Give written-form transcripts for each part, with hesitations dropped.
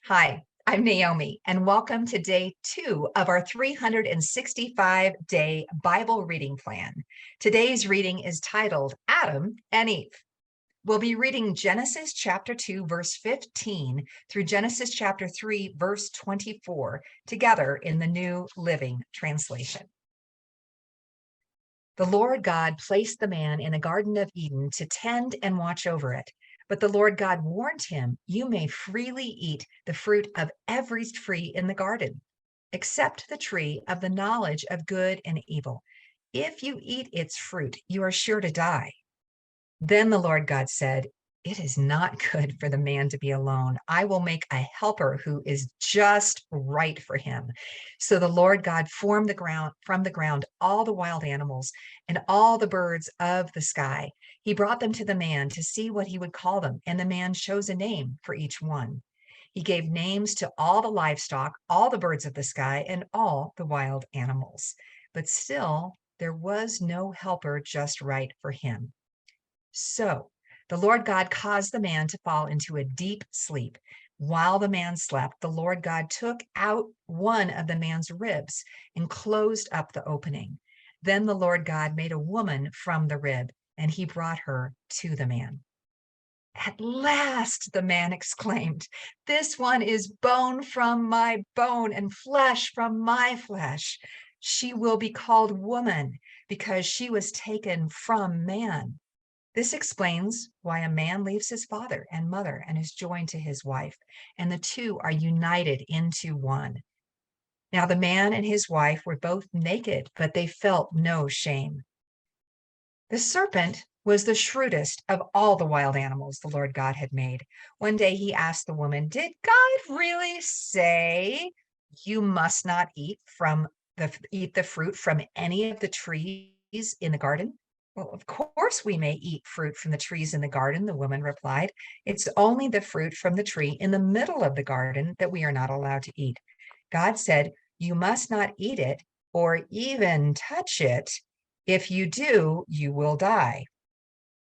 Hi, I'm Naomi, and welcome to day 2 of our 365-day Bible reading plan. Today's reading is titled Adam and Eve. We'll be reading Genesis chapter 2, verse 15 through Genesis chapter 3, verse 24, together in the New Living Translation. The Lord God placed the man in the Garden of Eden to tend and watch over it. But the Lord God warned him, "You may freely eat the fruit of every tree in the garden, except the tree of the knowledge of good and evil. If you eat its fruit, you are sure to die." Then the Lord God said, "It is not good for the man to be alone. I will make a helper who is just right for him." So the Lord God formed from the ground all the wild animals and all the birds of the sky. He brought them to the man to see what he would call them, and the man chose a name for each one. He gave names to all the livestock, all the birds of the sky, and all the wild animals. But still, there was no helper just right for him. So the Lord God caused the man to fall into a deep sleep. While the man slept, the Lord God took out one of the man's ribs and closed up the opening. Then the Lord God made a woman from the rib, and he brought her to the man. "At last," the man exclaimed, "this one is bone from my bone and flesh from my flesh. She will be called woman because she was taken from man." This explains why a man leaves his father and mother and is joined to his wife, and the two are united into one. Now the man and his wife were both naked, but they felt no shame. The serpent was the shrewdest of all the wild animals the Lord God had made. One day he asked the woman, "Did God really say you must not eat the fruit from any of the trees in the garden?" "Well, of course we may eat fruit from the trees in the garden," the woman replied. "It's only the fruit from the tree in the middle of the garden that we are not allowed to eat. God said, you must not eat it or even touch it. If you do, you will die."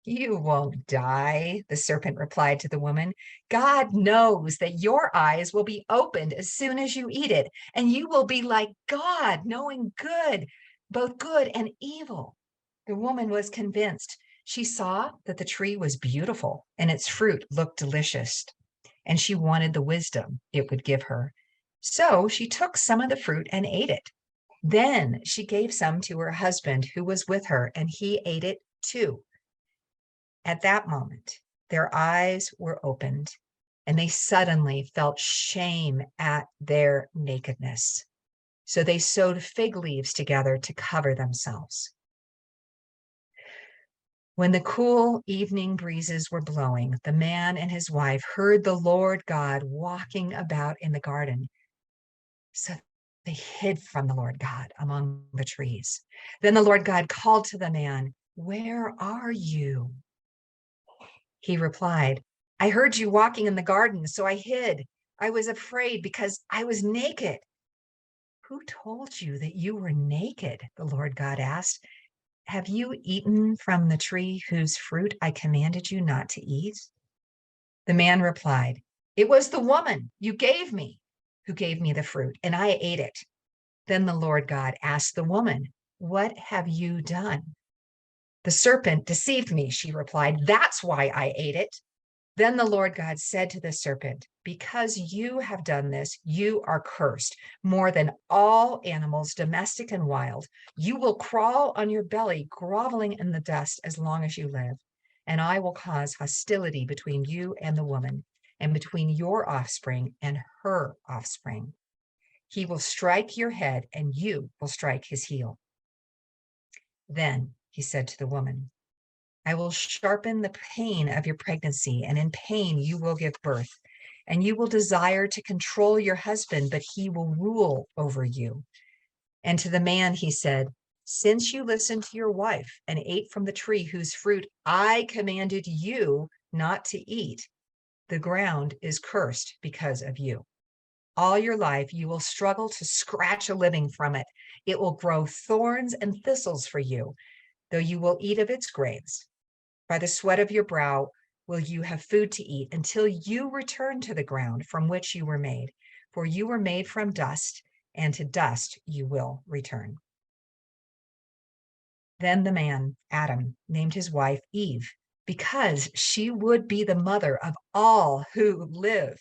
"You won't die," the serpent replied to the woman. "God knows that your eyes will be opened as soon as you eat it, and you will be like God, knowing both good and evil." The woman was convinced. She saw that the tree was beautiful and its fruit looked delicious, and she wanted the wisdom it would give her. So she took some of the fruit and ate it. Then she gave some to her husband who was with her, and he ate it too. At that moment, their eyes were opened, and they suddenly felt shame at their nakedness. So they sewed fig leaves together to cover themselves. When the cool evening breezes were blowing, the man and his wife heard the Lord God walking about in the garden. So they hid from the Lord God among the trees. Then the Lord God called to the man, "Where are you?" He replied, "I heard you walking in the garden, so I hid. I was afraid because I was naked." "Who told you that you were naked?" the Lord God asked. "Have you eaten from the tree whose fruit I commanded you not to eat?" The man replied, "It was the woman you gave me who gave me the fruit, and I ate it." Then the Lord God asked the woman, "What have you done?" "The serpent deceived me," she replied. "That's why I ate it." Then the Lord God said to the serpent, "Because you have done this, you are cursed more than all animals, domestic and wild. You will crawl on your belly, groveling in the dust as long as you live. And I will cause hostility between you and the woman, and between your offspring and her offspring. He will strike your head, and you will strike his heel." Then he said to the woman, "I will sharpen the pain of your pregnancy, and in pain you will give birth. And you will desire to control your husband, but he will rule over you." And to the man he said, "Since you listened to your wife and ate from the tree whose fruit I commanded you not to eat, the ground is cursed because of you. All your life you will struggle to scratch a living from it. It will grow thorns and thistles for you, though you will eat of its grains. By the sweat of your brow will you have food to eat until you return to the ground from which you were made, for you were made from dust, and to dust you will return. Then the man, Adam, named his wife Eve, because she would be the mother of all who live.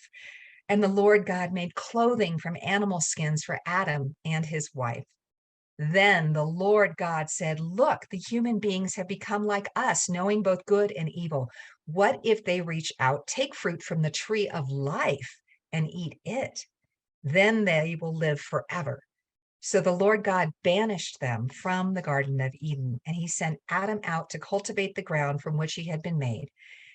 And the Lord God made clothing from animal skins for Adam and his wife. Then the Lord God said, look, the human beings have become like us, knowing both good and evil. What if they reach out, take fruit from the tree of life and eat it? Then they will live forever. So the Lord God banished them from the Garden of Eden, and he sent Adam out to cultivate the ground from which he had been made.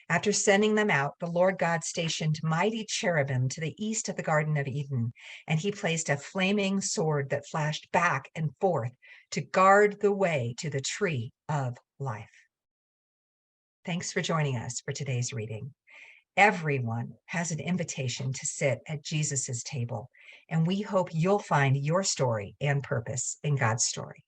After sending them out, the Lord God stationed mighty cherubim to the east of the Garden of Eden, and he placed a flaming sword that flashed back and forth to guard the way to the tree of life. Thanks for joining us for today's reading. Everyone has an invitation to sit at Jesus's table, and we hope you'll find your story and purpose in God's story.